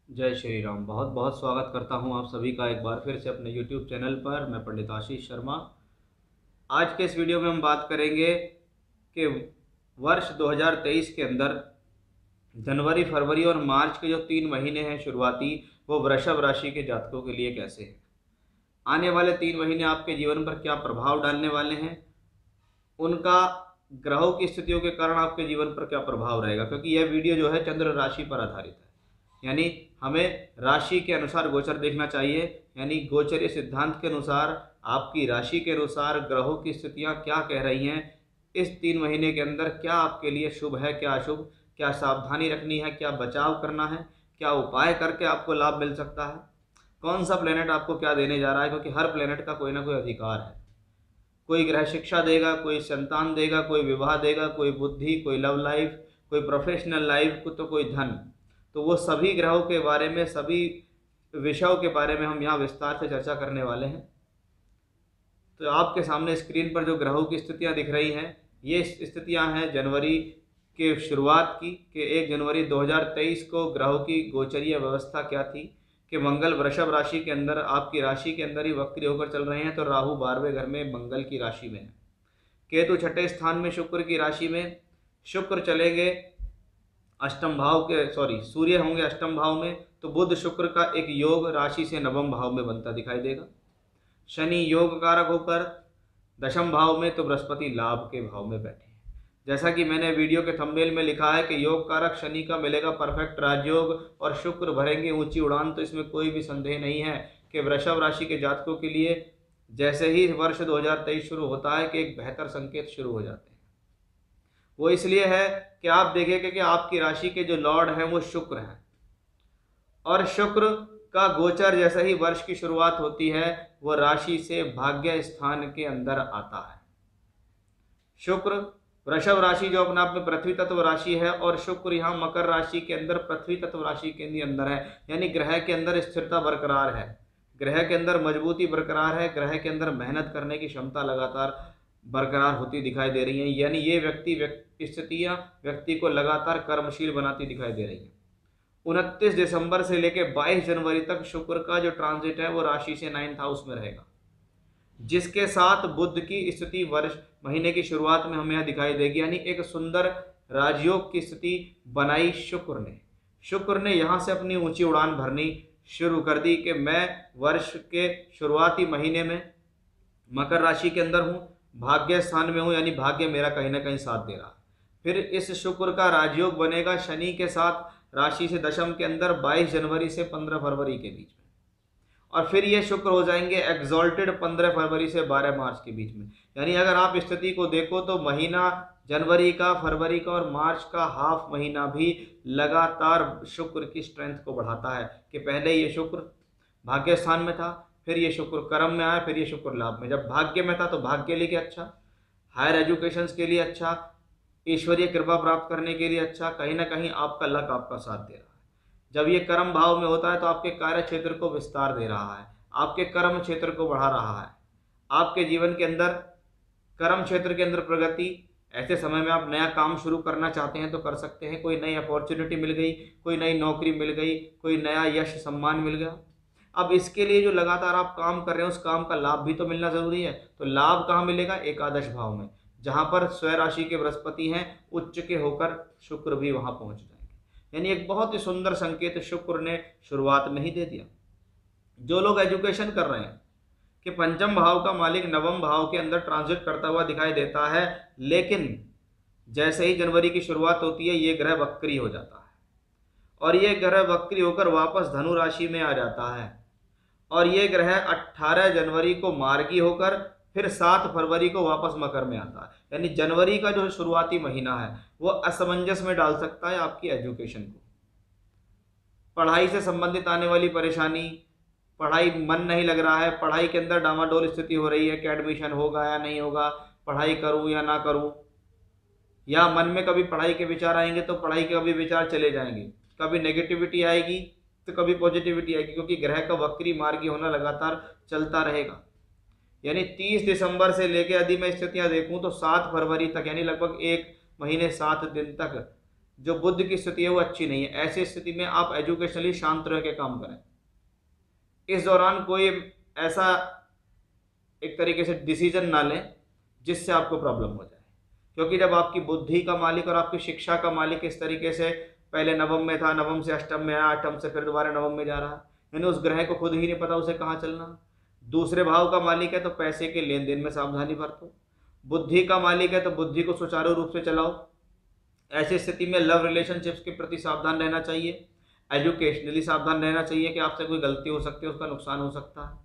जय श्री राम। बहुत बहुत स्वागत करता हूं आप सभी का एक बार फिर से अपने YouTube चैनल पर। मैं पंडित आशीष शर्मा। आज के इस वीडियो में हम बात करेंगे कि वर्ष 2023 के अंदर जनवरी, फरवरी और मार्च के जो 3 महीने हैं शुरुआती, वो वृषभ राशि के जातकों के लिए कैसे हैं। आने वाले 3 महीने आपके जीवन पर क्या प्रभाव डालने वाले हैं, उनका ग्रहों की स्थितियों के कारण आपके जीवन पर क्या प्रभाव रहेगा, क्योंकि यह वीडियो जो है चंद्र राशि पर आधारित है। यानी हमें राशि के अनुसार गोचर देखना चाहिए। यानी गोचरीय सिद्धांत के अनुसार आपकी राशि के अनुसार ग्रहों की स्थितियां क्या कह रही हैं, इस 3 महीने के अंदर क्या आपके लिए शुभ है, क्या अशुभ, क्या सावधानी रखनी है, क्या बचाव करना है, क्या उपाय करके आपको लाभ मिल सकता है, कौन सा प्लेनेट आपको क्या देने जा रहा है। क्योंकि हर प्लेनेट का कोई ना कोई अधिकार है। कोई ग्रह शिक्षा देगा, कोई संतान देगा, कोई विवाह देगा, कोई बुद्धि, कोई लव लाइफ, कोई प्रोफेशनल लाइफ, तो कोई धन। तो वो सभी ग्रहों के बारे में, सभी विषयों के बारे में हम यहाँ विस्तार से चर्चा करने वाले हैं। तो आपके सामने स्क्रीन पर जो ग्रहों की स्थितियाँ दिख रही हैं, ये स्थितियाँ हैं जनवरी के शुरुआत की, कि 1 जनवरी 2023 को ग्रहों की गोचरीय व्यवस्था क्या थी कि मंगल वृषभ राशि के अंदर, आपकी राशि के अंदर ही वक्री होकर चल रहे हैं। तो राहु 12वें घर में मंगल की राशि में है, केतु 6ठे स्थान में शुक्र की राशि में, शुक्र चलेंगे अष्टम भाव के, सूर्य होंगे अष्टम भाव में। तो बुध शुक्र का एक योग राशि से नवम भाव में बनता दिखाई देगा। शनि योग कारक होकर दशम भाव में, तो बृहस्पति लाभ के भाव में बैठे हैं। जैसा कि मैंने वीडियो के थंबनेल में लिखा है कि योग कारक शनि का मिलेगा परफेक्ट राजयोग और शुक्र भरेंगे ऊंची उड़ान। तो इसमें कोई भी संदेह नहीं है कि वृषभ राशि के जातकों के लिए जैसे ही वर्ष 2023 शुरू होता है कि एक बेहतर संकेत शुरू हो जाते हैं। वो इसलिए है कि आप देखेंगे कि आपकी राशि के जो लॉर्ड हैं वो शुक्र हैं, और शुक्र का गोचर जैसे ही वर्ष की शुरुआत होती है वो राशि से भाग्य स्थान के अंदर आता है। शुक्र वृषभ राशि जो अपने आप में पृथ्वी तत्व राशि है, और शुक्र यहाँ मकर राशि के अंदर पृथ्वी तत्व राशि के अंदर है। यानी ग्रह के अंदर स्थिरता बरकरार है, ग्रह के अंदर मजबूती बरकरार है, ग्रह के अंदर मेहनत करने की क्षमता लगातार बरकरार होती दिखाई दे रही है। यानी ये स्थितियाँ व्यक्ति को लगातार कर्मशील बनाती दिखाई दे रही है। 29 दिसंबर से लेकर 22 जनवरी तक शुक्र का जो ट्रांजिट है वो राशि से 9th हाउस में रहेगा, जिसके साथ बुध की स्थिति वर्ष महीने की शुरुआत में हमें यहाँ दिखाई देगी। यानी एक सुंदर राजयोग की स्थिति बनाई शुक्र ने यहाँ से अपनी ऊंची उड़ान भरनी शुरू कर दी कि मैं वर्ष के शुरुआती महीने में मकर राशि के अंदर हूँ, भाग्य स्थान में हूँ, यानी भाग्य मेरा कहीं ना कहीं साथ दे रहा है। फिर इस शुक्र का राजयोग बनेगा शनि के साथ राशि से दशम के अंदर 22 जनवरी से 15 फरवरी के बीच में, और फिर ये शुक्र हो जाएंगे एग्जॉल्टेड 15 फरवरी से 12 मार्च के बीच में। यानी अगर आप स्थिति को देखो तो महीना जनवरी का, फरवरी का और मार्च का हाफ महीना भी लगातार शुक्र की स्ट्रेंथ को बढ़ाता है कि पहले ये शुक्र भाग्य स्थान में था, फिर ये शुक्र कर्म में आया, फिर ये शुक्र लाभ में। जब भाग्य में था तो भाग्य के लिए अच्छा, हायर एजुकेशन के लिए अच्छा, ईश्वरीय कृपा प्राप्त करने के लिए अच्छा, कहीं ना कहीं आपका लक आपका साथ दे रहा है। जब ये कर्म भाव में होता है तो आपके कार्य क्षेत्र को विस्तार दे रहा है, आपके कर्म क्षेत्र को बढ़ा रहा है, आपके जीवन के अंदर कर्म क्षेत्र के अंदर प्रगति। ऐसे समय में आप नया काम शुरू करना चाहते हैं तो कर सकते हैं। कोई नई अपॉर्चुनिटी मिल गई, कोई नई नौकरी मिल गई, कोई नया यश सम्मान मिल गया। अब इसके लिए जो लगातार आप काम कर रहे हैं उस काम का लाभ भी तो मिलना जरूरी है। तो लाभ कहाँ मिलेगा? एकादश भाव में, जहां पर स्वयं राशि के बृहस्पति हैं, उच्च के होकर शुक्र भी वहां पहुंच जाएंगे। यानी एक बहुत ही सुंदर संकेत शुक्र ने शुरुआत में ही दे दिया। जो लोग एजुकेशन कर रहे हैं कि पंचम भाव का मालिक नवम भाव के अंदर ट्रांजिट करता हुआ दिखाई देता है, लेकिन जैसे ही जनवरी की शुरुआत होती है ये ग्रह वक्री हो जाता है, और ये ग्रह वक्री होकर वापस धनु राशि में आ जाता है, और ये ग्रह 18 जनवरी को मार्गी होकर फिर 7 फरवरी को वापस मकर में आता है। यानी जनवरी का जो शुरुआती महीना है वो असमंजस में डाल सकता है आपकी एजुकेशन को। पढ़ाई से संबंधित आने वाली परेशानी, पढ़ाई मन नहीं लग रहा है, पढ़ाई के अंदर डामाडोल स्थिति हो रही है कि एडमिशन होगा या नहीं होगा, पढ़ाई करूं या ना करूं, या मन में कभी पढ़ाई के विचार आएंगे तो पढ़ाई के कभी विचार चले जाएंगे, कभी नेगेटिविटी आएगी तो कभी पॉजिटिविटी आएगी, क्योंकि ग्रह का वक्री मार्गी होना लगातार चलता रहेगा। यानी 30 दिसंबर से लेकर यदि मैं स्थितियां देखूं तो 7 फरवरी तक, यानी लगभग 1 महीने 7 दिन तक जो बुध की स्थिति है वो अच्छी नहीं है। ऐसी स्थिति में आप एजुकेशनली शांत रह के काम करें। इस दौरान कोई ऐसा एक तरीके से डिसीजन ना लें जिससे आपको प्रॉब्लम हो जाए, क्योंकि जब आपकी बुद्धि का मालिक और आपकी शिक्षा का मालिक इस तरीके से पहले नवम में था, नवम से अष्टम में आया, अष्टम से फिर दोबारा नवम में जा रहा, यानी उस ग्रह को खुद ही नहीं पता उसे कहाँ चलना। दूसरे भाव का मालिक है तो पैसे के लेन देन में सावधानी बरतो। बुद्धि का मालिक है तो बुद्धि को सुचारू रूप से चलाओ। ऐसी स्थिति में लव रिलेशनशिप्स के प्रति सावधान रहना चाहिए। एजुकेशनली सावधान रहना चाहिए कि आपसे कोई गलती हो सकती है, उसका नुकसान हो सकता है।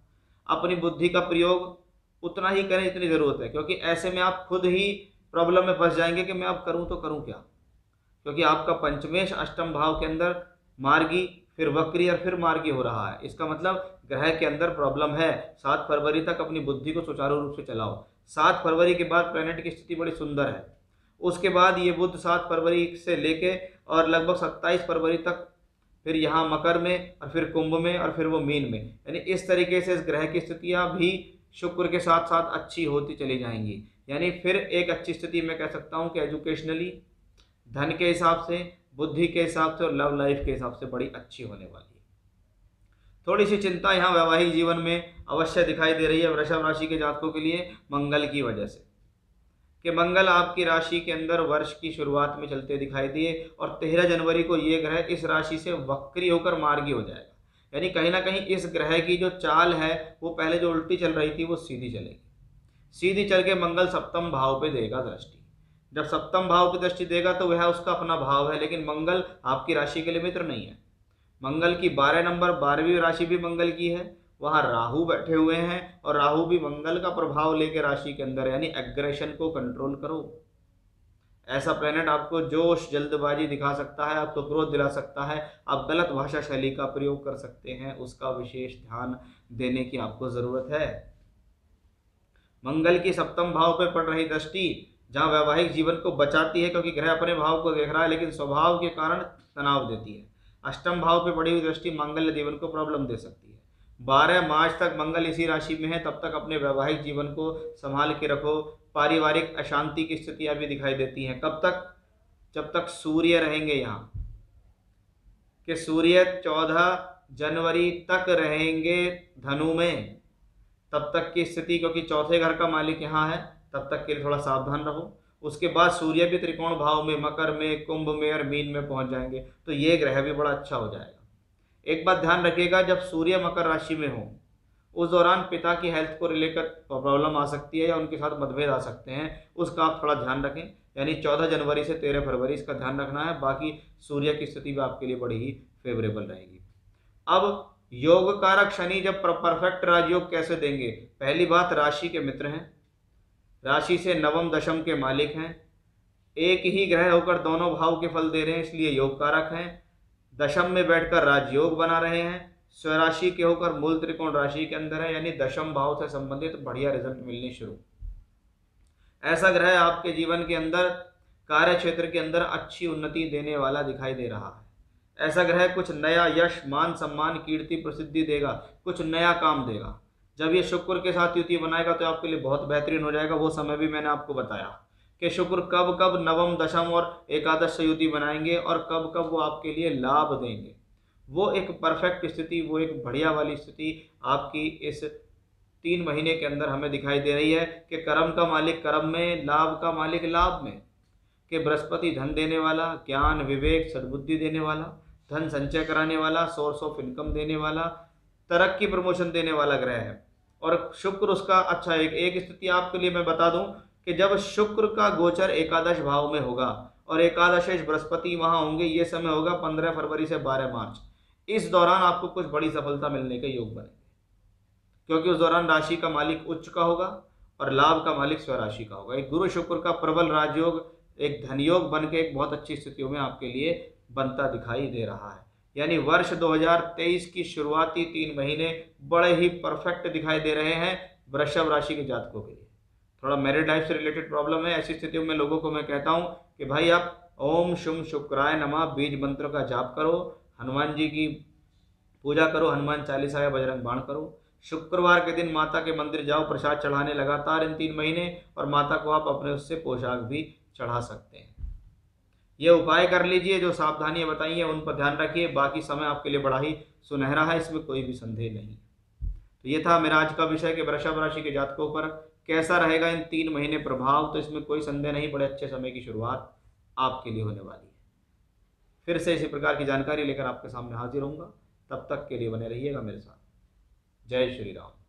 अपनी बुद्धि का प्रयोग उतना ही करें जितनी ज़रूरत है, क्योंकि ऐसे में आप खुद ही प्रॉब्लम में फंस जाएंगे कि मैं अब करूं तो करूं क्या, क्योंकि आपका पंचमेश अष्टम भाव के अंदर मार्गी, फिर वक्री और फिर मार्गी हो रहा है। इसका मतलब ग्रह के अंदर प्रॉब्लम है। 7 फरवरी तक अपनी बुद्धि को सुचारू रूप से चलाओ। 7 फरवरी के बाद प्लैनेट की स्थिति बड़ी सुंदर है। उसके बाद ये बुध 7 फरवरी से लेके और लगभग 27 फरवरी तक फिर यहाँ मकर में और फिर कुंभ में और फिर वो मीन में, यानी इस तरीके से इस ग्रह की स्थितियाँ भी शुक्र के साथ साथ अच्छी होती चली जाएंगी। यानी फिर एक अच्छी स्थिति मैं कह सकता हूँ कि एजुकेशनली, धन के हिसाब से, बुद्धि के हिसाब से और लव लाइफ के हिसाब से बड़ी अच्छी होने वाली है। थोड़ी सी चिंता यहाँ वैवाहिक जीवन में अवश्य दिखाई दे रही है वृषभ राशि के जातकों के लिए, मंगल की वजह से, कि मंगल आपकी राशि के अंदर वर्ष की शुरुआत में चलते दिखाई दिए और 13 जनवरी को ये ग्रह इस राशि से वक्री होकर मार्गी हो जाएगा। यानी कहीं ना कहीं इस ग्रह की जो चाल है वो पहले जो उल्टी चल रही थी वो सीधी चलेगी। सीधी चल के मंगल सप्तम भाव पे देगा दृष्टि। जब सप्तम भाव पे दृष्टि देगा तो वह उसका अपना भाव है, लेकिन मंगल आपकी राशि के लिए मित्र नहीं है। मंगल की 12 नंबर 12वीं राशि भी मंगल की है, वहाँ राहु बैठे हुए हैं और राहु भी मंगल का प्रभाव लेके राशि के अंदर, यानी एग्रेशन को कंट्रोल करो। ऐसा प्लेनेट आपको जोश जल्दबाजी दिखा सकता है, आपको क्रोध दिला सकता है, आप गलत भाषा शैली का प्रयोग कर सकते हैं, उसका विशेष ध्यान देने की आपको ज़रूरत है। मंगल की सप्तम भाव पर पड़ रही दृष्टि जहाँ वैवाहिक जीवन को बचाती है, क्योंकि ग्रह अपने भाव को देख रहा है लेकिन स्वभाव के कारण तनाव देती है। अष्टम भाव पे पड़ी हुई दृष्टि मांगल्य जीवन को प्रॉब्लम दे सकती है। 12 मार्च तक मंगल इसी राशि में है, तब तक अपने वैवाहिक जीवन को संभाल के रखो। पारिवारिक अशांति की स्थितियां भी दिखाई देती हैं। कब तक? जब तक सूर्य रहेंगे यहाँ, कि सूर्य 14 जनवरी तक रहेंगे धनु में, तब तक की स्थिति, क्योंकि चौथे घर का मालिक यहाँ है, तब तक के लिए थोड़ा सावधान रहो। उसके बाद सूर्य भी त्रिकोण भाव में, मकर में, कुंभ में और मीन में पहुंच जाएंगे, तो ये ग्रह भी बड़ा अच्छा हो जाएगा। एक बात ध्यान रखिएगा, जब सूर्य मकर राशि में हो उस दौरान पिता की हेल्थ को रिलेकर प्रॉब्लम आ सकती है या उनके साथ मतभेद आ सकते हैं, उसका आप थोड़ा ध्यान रखें। यानी 14 जनवरी से 13 फरवरी इसका ध्यान रखना है। बाकी सूर्य की स्थिति भी आपके लिए बड़ी ही फेवरेबल रहेगी। अब योग कारक शनि जब परफेक्ट राजयोग कैसे देंगे? पहली बात, राशि के मित्र हैं, राशि से नवम दशम के मालिक हैं, एक ही ग्रह होकर दोनों भाव के फल दे रहे हैं, इसलिए योग कारक हैं। दशम में बैठकर राजयोग बना रहे हैं, स्वराशि के होकर मूल त्रिकोण राशि के अंदर है, यानी दशम भाव से संबंधित बढ़िया रिजल्ट मिलने शुरू। ऐसा ग्रह आपके जीवन के अंदर, कार्य क्षेत्र के अंदर अच्छी उन्नति देने वाला दिखाई दे रहा है। ऐसा ग्रह कुछ नया यश, मान, सम्मान, कीर्ति, प्रसिद्धि देगा, कुछ नया काम देगा। जब ये शुक्र के साथ युति बनाएगा तो आपके लिए बहुत बेहतरीन हो जाएगा। वो समय भी मैंने आपको बताया कि शुक्र कब कब नवम, दशम और एकादश से युति बनाएंगे और कब कब वो आपके लिए लाभ देंगे। वो एक परफेक्ट स्थिति, वो एक बढ़िया वाली स्थिति आपकी इस 3 महीने के अंदर हमें दिखाई दे रही है कि कर्म का मालिक कर्म में, लाभ का मालिक लाभ में, कि बृहस्पति धन देने वाला, ज्ञान, विवेक, सद्बुद्धि देने वाला, धन संचय कराने वाला, सोर्स ऑफ इनकम देने वाला, तरक्की, प्रमोशन देने वाला ग्रह है। और शुक्र उसका अच्छा एक स्थिति आपके लिए मैं बता दूं कि जब शुक्र का गोचर एकादश भाव में होगा और एकादशेश बृहस्पति वहां होंगे, ये समय होगा 15 फरवरी से 12 मार्च। इस दौरान आपको कुछ बड़ी सफलता मिलने के योग बनेंगे, क्योंकि उस दौरान राशि का मालिक उच्च का होगा और लाभ का मालिक स्वराशि का होगा। एक गुरु शुक्र का प्रबल राजयोग, एक धनयोग बन के एक बहुत अच्छी स्थितियों में आपके लिए बनता दिखाई दे रहा है। यानी वर्ष 2023 की शुरुआती 3 महीने बड़े ही परफेक्ट दिखाई दे रहे हैं वृषभ राशि के जातकों के लिए। थोड़ा मैरिड लाइफ से रिलेटेड प्रॉब्लम है, ऐसी स्थितियों में लोगों को मैं कहता हूं कि भाई आप ओम शुम शुक्राय नमः बीज मंत्र का जाप करो, हनुमान जी की पूजा करो, हनुमान चालीसा या बजरंग बाण करो। शुक्रवार के दिन माता के मंदिर जाओ, प्रसाद चढ़ाने लगातार इन 3 महीने, और माता को आप अपने उससे पोशाक भी चढ़ा सकते हैं। ये उपाय कर लीजिए, जो सावधानियां बताई हैं उन पर ध्यान रखिए। बाकी समय आपके लिए बड़ा ही सुनहरा है, इसमें कोई भी संदेह नहीं। तो ये था मेरा आज का विषय कि वृषभ राशि के जातकों पर कैसा रहेगा इन 3 महीने प्रभाव। तो इसमें कोई संदेह नहीं, बड़े अच्छे समय की शुरुआत आपके लिए होने वाली है। फिर से इसी प्रकार की जानकारी लेकर आपके सामने हाजिर होऊंगा। तब तक के लिए बने रहिएगा मेरे साथ। जय श्री राम।